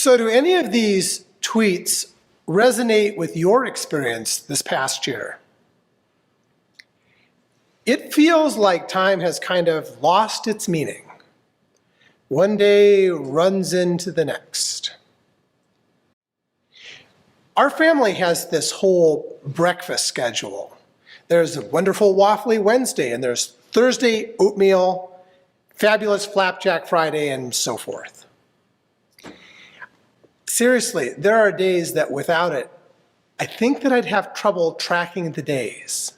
So do any of these tweets resonate with your experience this past year? It feels like time has kind of lost its meaning. One day runs into the next. Our family has this whole breakfast schedule. There's a wonderful Waffly Wednesday, and there's Thursday oatmeal, fabulous Flapjack Friday, and so forth. Seriously, there are days that without it, I think that I'd have trouble tracking the days.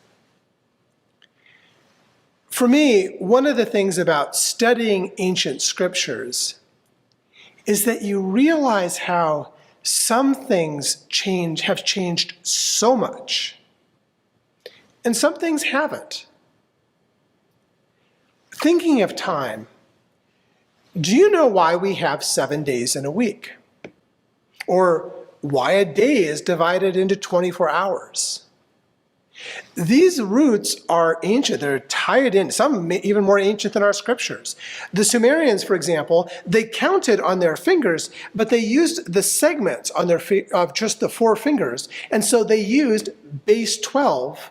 For me, one of the things about studying ancient scriptures is that you realize how some things have changed so much, and some things haven't. Thinking of time, do you know why we have 7 days in a week? Or why a day is divided into 24 hours? These roots are ancient. They're tied in, some even more ancient than our scriptures. The Sumerians, for example, they counted on their fingers, but they used the segments on of just the 4 fingers, and so they used base 12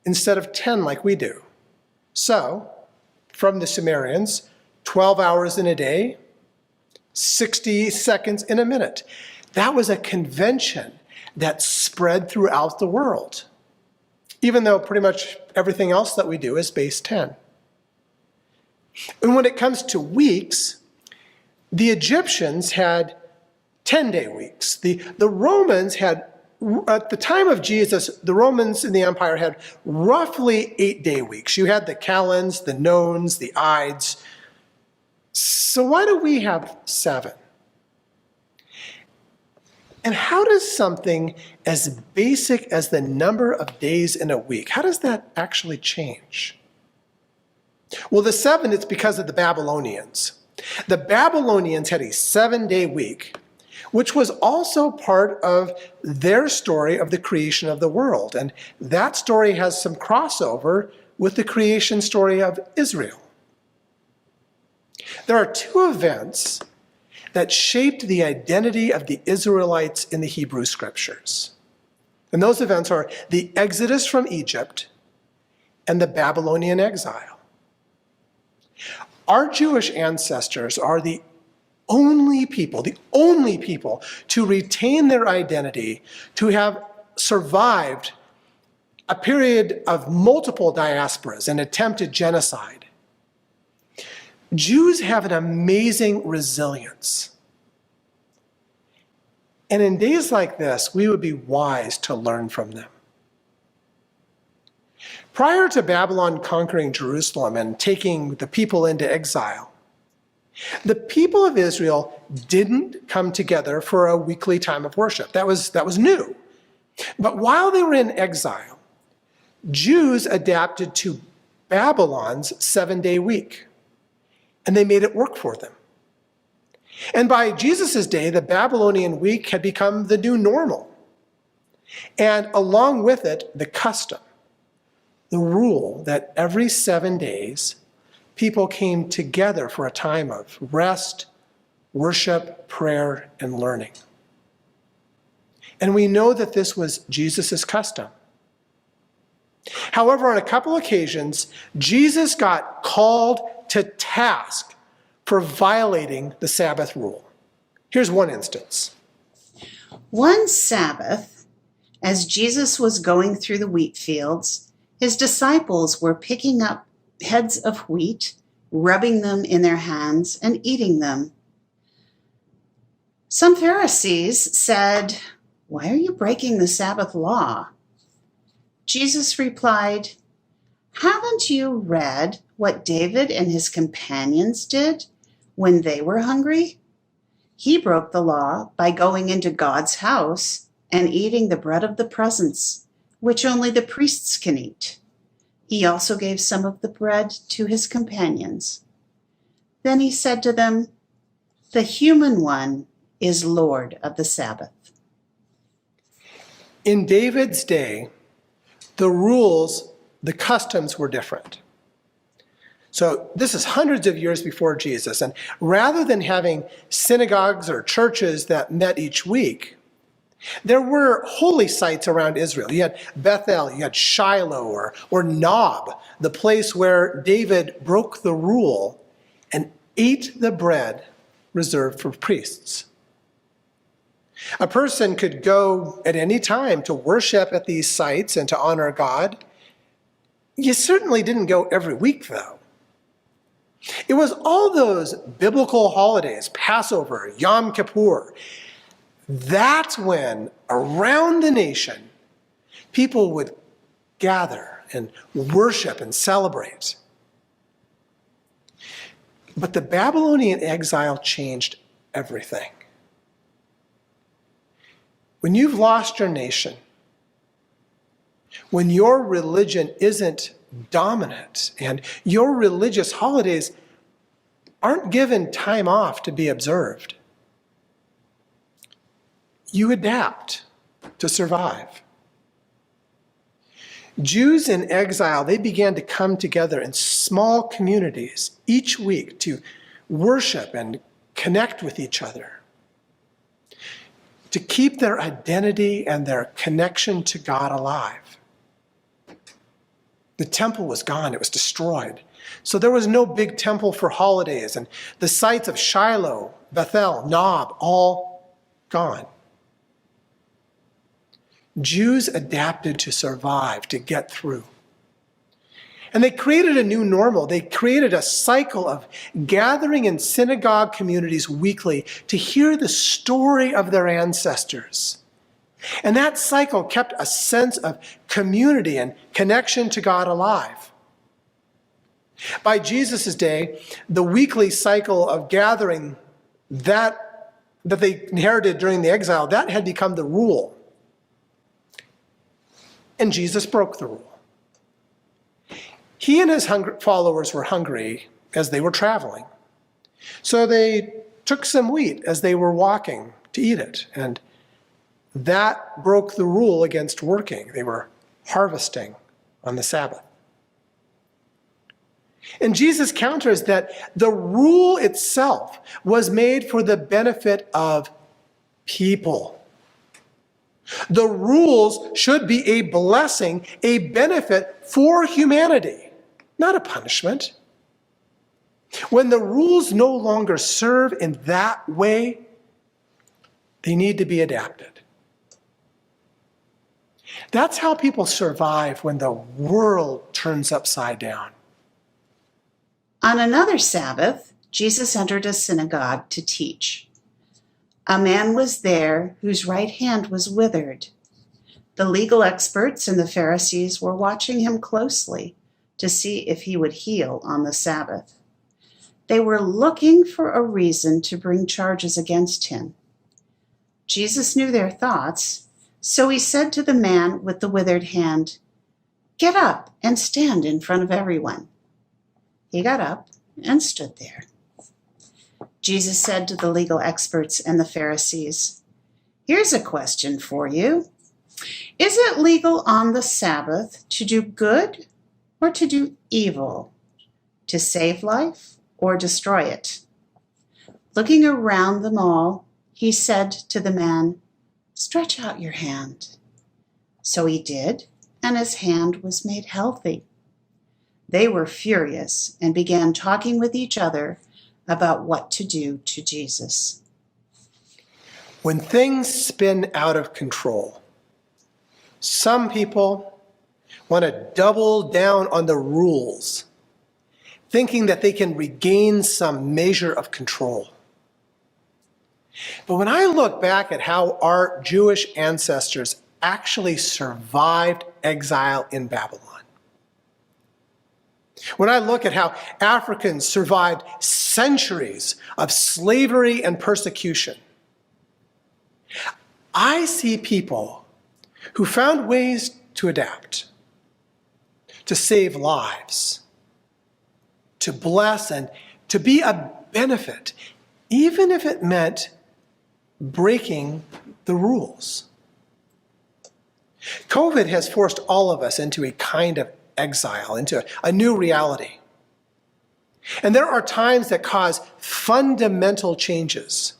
instead of 10 like we do. So, from the Sumerians, 12 hours in a day, 60 seconds in a minute. That was a convention that spread throughout the world, even though pretty much everything else that we do is base 10. And when it comes to weeks, the Egyptians had 10-day weeks. The Romans had, at the time of Jesus, the Romans in the empire had roughly 8-day weeks. You had the kalends, the nones, the ides. So why do we have 7? And how does something as basic as the number of days in a week, how does that actually change? Well, the 7, it's because of the Babylonians. The Babylonians had a 7-day week, which was also part of their story of the creation of the world. And that story has some crossover with the creation story of Israel. There are 2 events that shaped the identity of the Israelites in the Hebrew scriptures. And those events are the Exodus from Egypt and the Babylonian exile. Our Jewish ancestors are the only people to retain their identity, to have survived a period of multiple diasporas and attempted genocide. Jews have an amazing resilience. And in days like this, we would be wise to learn from them. Prior to Babylon conquering Jerusalem and taking the people into exile, the people of Israel didn't come together for a weekly time of worship. That was new. But while they were in exile, Jews adapted to Babylon's 7-day week, and they made it work for them. And by Jesus' day, the Babylonian week had become the new normal. And along with it, the custom, the rule that every 7 days, people came together for a time of rest, worship, prayer, and learning. And we know that this was Jesus' custom. However, on a couple occasions, Jesus got called to task for violating the Sabbath rule. Here's one instance. One Sabbath, as Jesus was going through the wheat fields, his disciples were picking up heads of wheat, rubbing them in their hands, and eating them. Some Pharisees said, "Why are you breaking the Sabbath law?" Jesus replied, "Haven't you read what David and his companions did when they were hungry? He broke the law by going into God's house and eating the bread of the presence, which only the priests can eat. He also gave some of the bread to his companions. Then he said to them, 'The human one is Lord of the Sabbath.'" In David's day, the rules, the customs were different. So this is hundreds of years before Jesus. And rather than having synagogues or churches that met each week, there were holy sites around Israel. You had Bethel, you had Shiloh or Nob, the place where David broke the rule and ate the bread reserved for priests. A person could go at any time to worship at these sites and to honor God. You certainly didn't go every week, though. It was all those biblical holidays, Passover, Yom Kippur. That's when, around the nation, people would gather and worship and celebrate. But the Babylonian exile changed everything. When you've lost your nation, when your religion isn't dominant and your religious holidays aren't given time off to be observed, you adapt to survive. Jews in exile, they began to come together in small communities each week to worship and connect with each other, to keep their identity and their connection to God alive. The temple was gone, it was destroyed. So there was no big temple for holidays, and the sites of Shiloh, Bethel, Nob, all gone. Jews adapted to survive, to get through. And they created a new normal. They created a cycle of gathering in synagogue communities weekly to hear the story of their ancestors. And that cycle kept a sense of community and connection to God alive. By Jesus' day, the weekly cycle of gathering that they inherited during the exile, that had become the rule. And Jesus broke the rule. He and his followers were hungry as they were traveling. So they took some wheat as they were walking to eat it. And that broke the rule against working. They were harvesting on the Sabbath. And Jesus counters that the rule itself was made for the benefit of people. The rules should be a blessing, a benefit for humanity, not a punishment. When the rules no longer serve in that way, they need to be adapted. That's how people survive when the world turns upside down. On another Sabbath, Jesus entered a synagogue to teach. A man was there whose right hand was withered. The legal experts and the Pharisees were watching him closely to see if he would heal on the Sabbath. They were looking for a reason to bring charges against him. Jesus knew their thoughts, so he said to the man with the withered hand, "Get up and stand in front of everyone." He got up and stood there. Jesus said to the legal experts and the Pharisees, "Here's a question for you. Is it legal on the Sabbath to do good or to do evil, to save life or destroy it?" Looking around them all, he said to the man, "Stretch out your hand." So he did, and his hand was made healthy. They were furious and began talking with each other about what to do to Jesus. When things spin out of control, some people want to double down on the rules, thinking that they can regain some measure of control. But when I look back at how our Jewish ancestors actually survived exile in Babylon, when I look at how Africans survived centuries of slavery and persecution, I see people who found ways to adapt, to save lives, to bless, and to be a benefit, even if it meant breaking the rules. COVID has forced all of us into a kind of exile, into a new reality. And there are times that cause fundamental changes,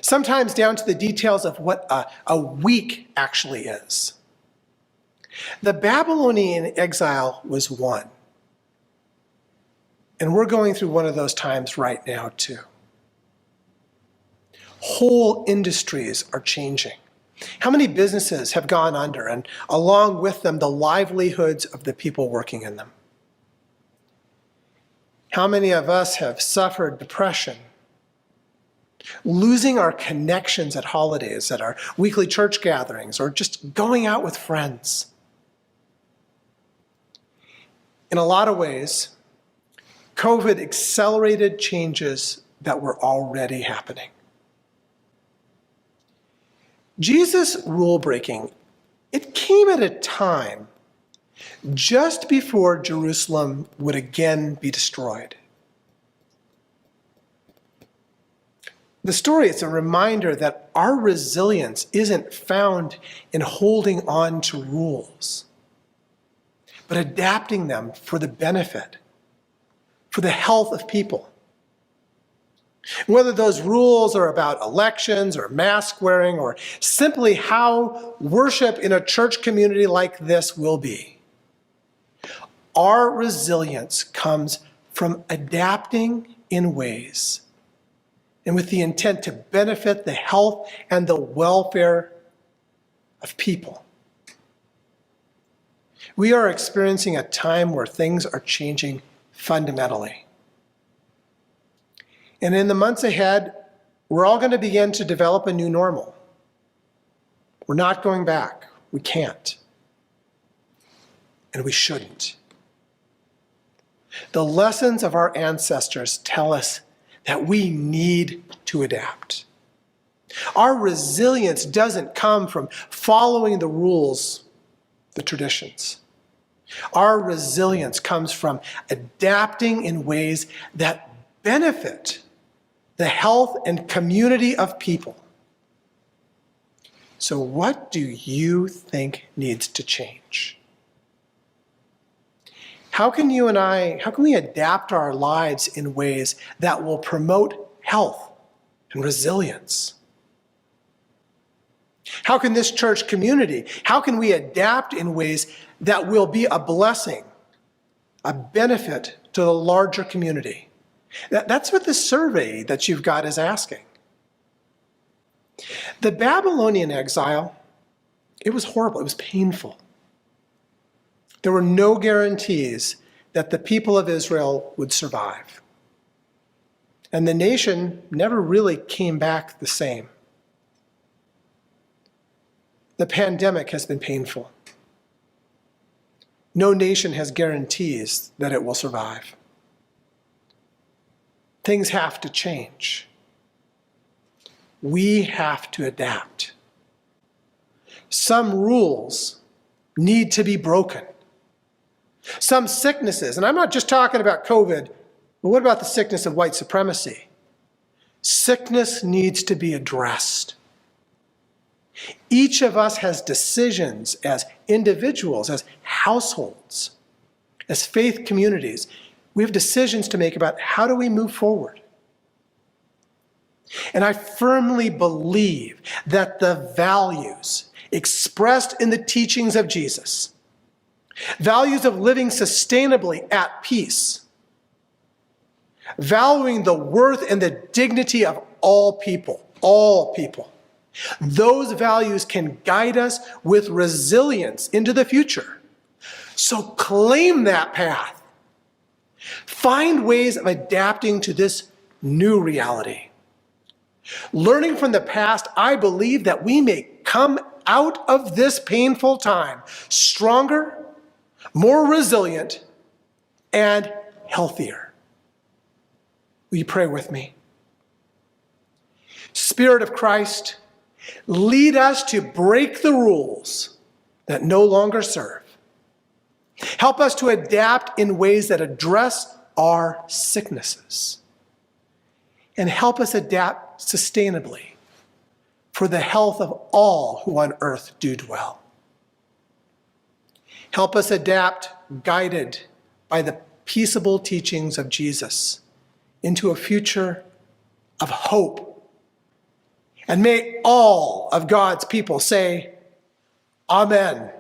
sometimes down to the details of what a week actually is. The Babylonian exile was one. And we're going through one of those times right now, too. Whole industries are changing. How many businesses have gone under, and along with them, the livelihoods of the people working in them? How many of us have suffered depression, losing our connections at holidays, at our weekly church gatherings, or just going out with friends? In a lot of ways, COVID accelerated changes that were already happening. Jesus' rule breaking, it came at a time just before Jerusalem would again be destroyed. The story is a reminder that our resilience isn't found in holding on to rules, but adapting them for the benefit, for the health of people. Whether those rules are about elections or mask wearing or simply how worship in a church community like this will be, our resilience comes from adapting in ways and with the intent to benefit the health and the welfare of people. We are experiencing a time where things are changing fundamentally. And in the months ahead, we're all going to begin to develop a new normal. We're not going back. We can't. And we shouldn't. The lessons of our ancestors tell us that we need to adapt. Our resilience doesn't come from following the rules, the traditions. Our resilience comes from adapting in ways that benefit the health and community of people. So what do you think needs to change? How can we adapt our lives in ways that will promote health and resilience? How can this church community, how can we adapt in ways that will be a blessing, a benefit to the larger community? That's what the survey that you've got is asking. The Babylonian exile, it was horrible, it was painful. There were no guarantees that the people of Israel would survive. And the nation never really came back the same. The pandemic has been painful. No nation has guarantees that it will survive. Things have to change. We have to adapt. Some rules need to be broken. Some sicknesses, and I'm not just talking about COVID, but what about the sickness of white supremacy? Sickness needs to be addressed. Each of us has decisions as individuals, as households, as faith communities. We have decisions to make about how do we move forward. And I firmly believe that the values expressed in the teachings of Jesus, values of living sustainably at peace, valuing the worth and the dignity of all people, those values can guide us with resilience into the future. So claim that path. Find ways of adapting to this new reality. Learning from the past, I believe that we may come out of this painful time stronger, more resilient, and healthier. Will you pray with me? Spirit of Christ, lead us to break the rules that no longer serve. Help us to adapt in ways that address our sicknesses. And help us adapt sustainably for the health of all who on earth do dwell. Help us adapt guided by the peaceable teachings of Jesus into a future of hope. And may all of God's people say, Amen.